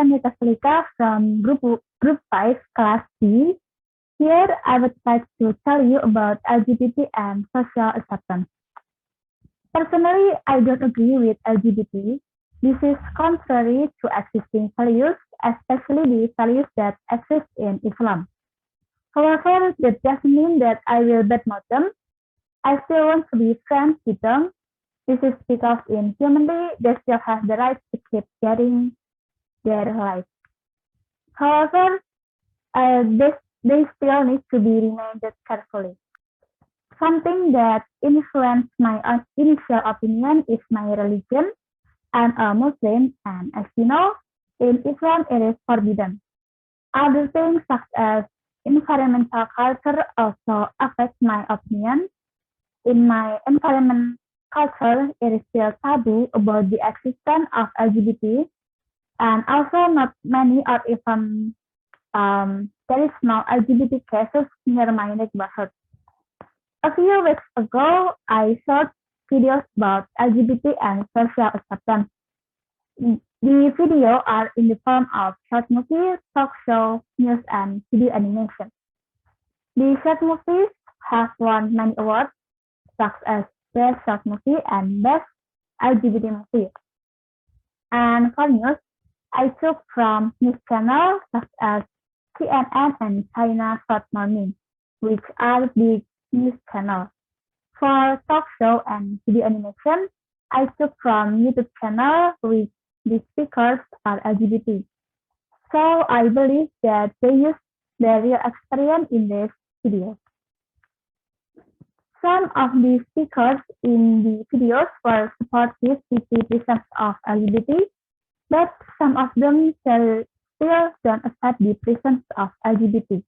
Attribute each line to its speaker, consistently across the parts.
Speaker 1: Ferameitha from Group 5, Class B. Here I would like to tell you about LGBT and social acceptance. Personally, I don't agree with LGBT. This is contrary to existing values, especially the values that exist in Islam. However, that doesn't mean that I will badmouth them. I still want to be friends with them. This is because in humanity, they still have the right to keep getting their life. However, they still need to be reminded carefully. Something that influenced my initial opinion is my religion. I'm a Muslim, and as you know, in Islam it is forbidden. Other things such as environmental culture also affect my opinion. In my environment culture, it is still taboo about the existence of LGBT, and also not many or even there is no LGBT cases near my neighborhood. A few weeks ago, I saw videos about LGBT and social acceptance. The videos are in the form of short movies, talk show, news, and video animation. The short movies have won many awards, such as Best Short Movie and Best LGBT Movie. And for news, I took from news channels such as CNN and China Short Morning, which are big news channels. For talk show and video animation, I took from YouTube channel which the speakers are LGBT. So I believe that they use their real experience in this video. Some of the speakers in the videos were supportive with the presence of LGBT, but some of them still don't accept the presence of LGBT.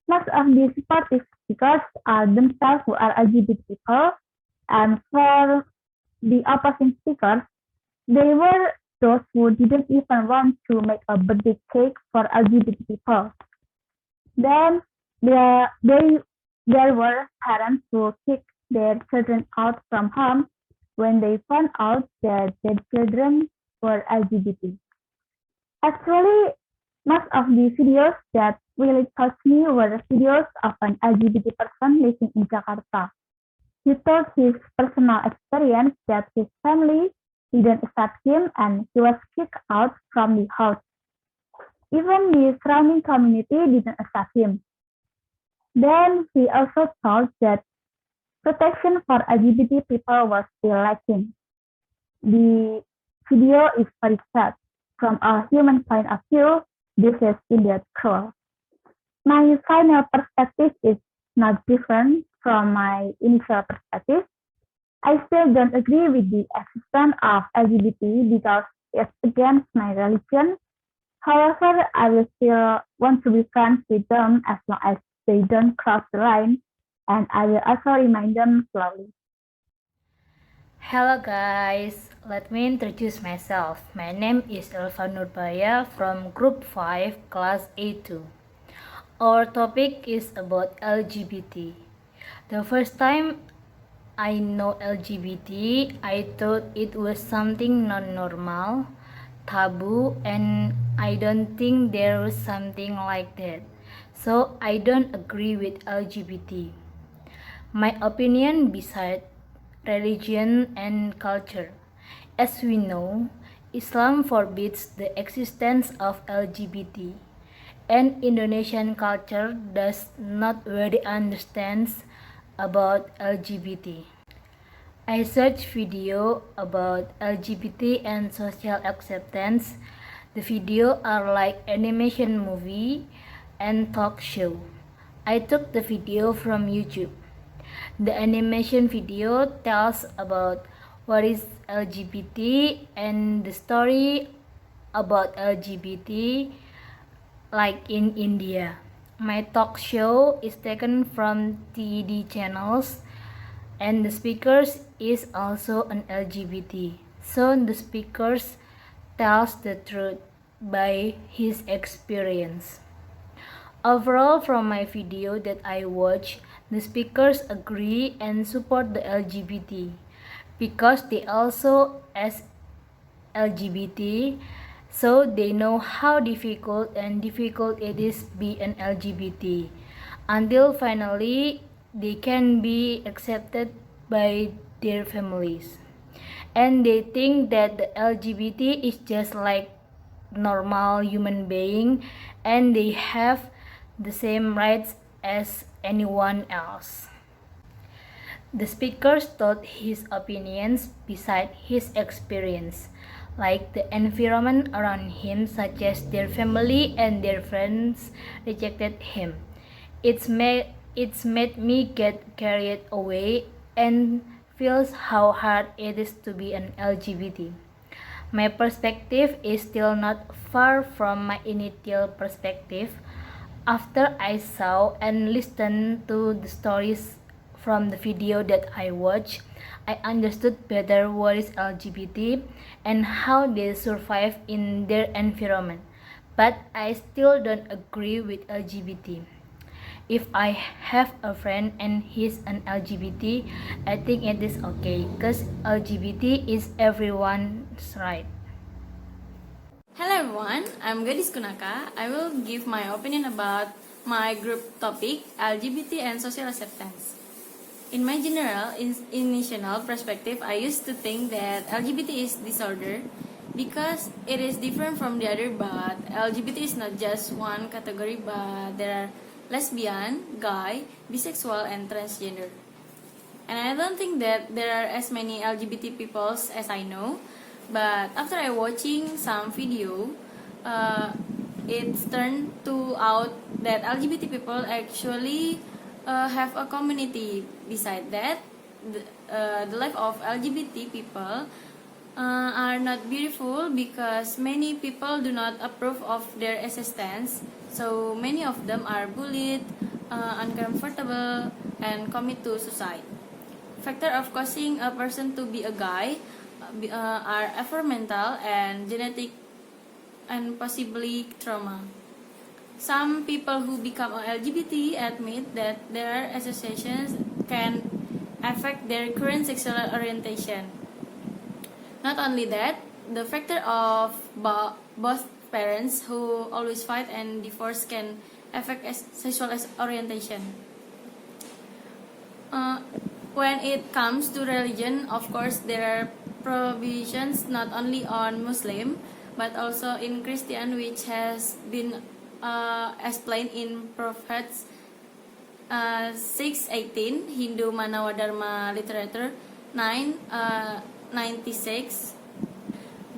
Speaker 1: Most of the supportive speakers are themselves who are LGBT people, and for the opposing speakers, they were those who didn't even want to make a birthday cake for LGBT people. Then there were parents who kicked their children out from home when they found out that their children were LGBT. Actually, most of the videos that really touched me were videos of an LGBT person living in Jakarta. He told his personal experience that his family didn't accept him and he was kicked out from the house. Even the surrounding community didn't accept him. Then he also told that protection for LGBT people was still lacking. The video is very sad. From a human point of view, this is indeed cruel. My final perspective is not different from my initial perspective. I still don't agree with the existence of LGBT because it's against my religion. However, I will still want to be friends with them as long as they don't cross the line, and I will also remind them slowly.
Speaker 2: Hello guys, let me introduce myself. My name is Elva Nurbaya from Group 5, Class A2. Our topic is about LGBT. The first time I know LGBT, I thought it was something non-normal, taboo, and I don't think there was something like that. So I don't agree with LGBT. My opinion beside religion and culture. As we know, Islam forbids the existence of LGBT, and Indonesian culture does not really understand about LGBT. I searched video about LGBT and social acceptance. The video are like animation movie and talk show. I took the video from YouTube. The animation video tells about what is LGBT and the story about LGBT like in India. My talk show is taken from TED channels and the speakers is also an LGBT. So the speakers tells the truth by his experience. Overall, from my video that I watched, the speakers agree and support the LGBT because they also as LGBT so they know how difficult it is be an LGBT, until finally they can be accepted by their families. And they think that the LGBT is just like normal human being and they have the same rights as anyone else. The speakers told his opinions beside his experience, like the environment around him, such as their family and their friends rejected him. It's made me get carried away and feels how hard it is to be an LGBT. My perspective is still not far from my initial perspective. After I saw and listened to the stories from the video that I watched, I understood better what is LGBT and how they survive in their environment. But I still don't agree with LGBT. If I have a friend and he's an LGBT, I think it is okay because LGBT is everyone's right.
Speaker 3: Hello everyone, I'm Gadis Kunaka. I will give my opinion about my group topic LGBT and Social Acceptance. In my general initial perspective, I used to think that LGBT is disorder because it is different from the other, but LGBT is not just one category, but there are lesbian, gay, bisexual, and transgender. And I don't think that there are as many LGBT peoples as I know. But after I watching some video, it turned to out that LGBT people actually have a community. Beside that, the life of LGBT people are not beautiful because many people do not approve of their existence. So many of them are bullied, uncomfortable, and commit to suicide. Factor of causing a person to be a guy are environmental and genetic and possibly trauma. Some people who become LGBT admit that their associations can affect their current sexual orientation. Not only that, the factor of both parents who always fight and divorce can affect sexual orientation. When it comes to religion, of course, there are prohibitions not only on Muslim but also in Christian, which has been explained in Prophets 6:18, Hindu Manawa Dharma Literature 9:96,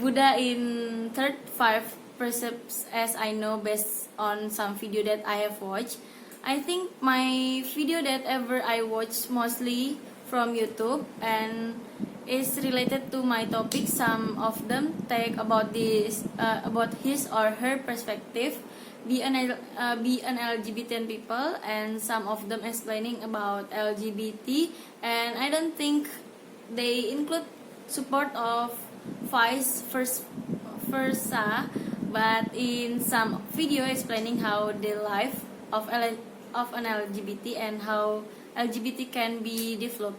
Speaker 3: Buddha in third 5 precepts, as I know based on some video that I have watched. I think my video that ever I watch mostly from YouTube and is related to my topic. Some of them take about this about his or her perspective, be an LGBT people, and some of them explaining about LGBT. And I don't think they include support of vice versa, but in some video explaining how the life of an LGBT and how LGBT can be developed.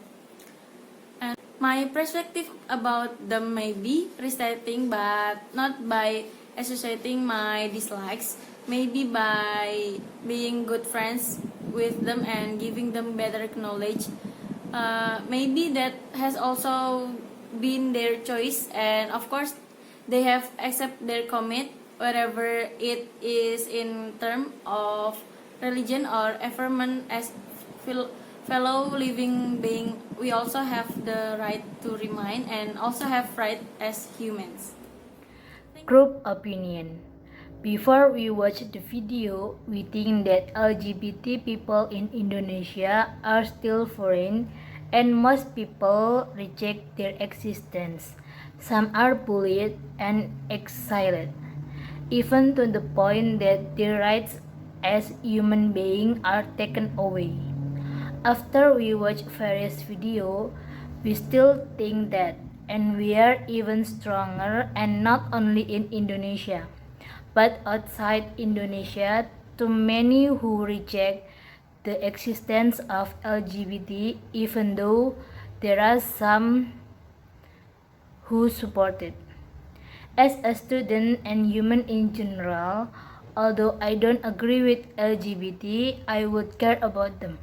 Speaker 3: And my perspective about them may be restating, but not by associating my dislikes, maybe by being good friends with them and giving them better knowledge. Maybe that has also been their choice, and of course they have accept their commit wherever it is in term of religion or affirmation as fellow living being. We also have the right to remain and also have right as humans.
Speaker 2: Group opinion. Before we watch the video, we think that LGBT people in Indonesia are still foreign and most people reject their existence. Some are bullied and exiled, even to the point that their rights as human beings are taken away. After we watch various videos, we still think that, and we are even stronger, and not only in Indonesia, but outside Indonesia, to many who reject the existence of LGBT, even though there are some who support it. As a student and human in general, although I don't agree with LGBT, I would care about them,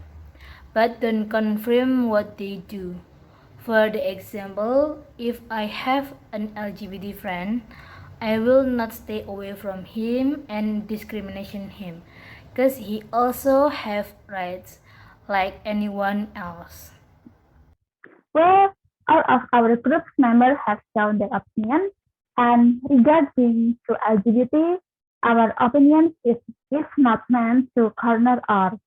Speaker 2: but don't confirm what they do. For the example, if I have an LGBT friend, I will not stay away from him and discrimination him, because he also have rights like anyone else.
Speaker 1: Well, all of our group's members have shown their opinion, and regarding to LGBT, our opinion is not meant to corner or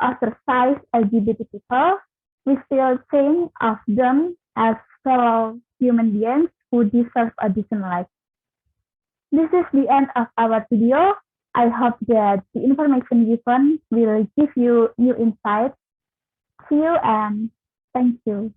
Speaker 1: ostracize LGBT people. We still think of them as fellow human beings who deserve a decent life. This is the end of our video. I hope that the information given will give you new insights. See you and thank you.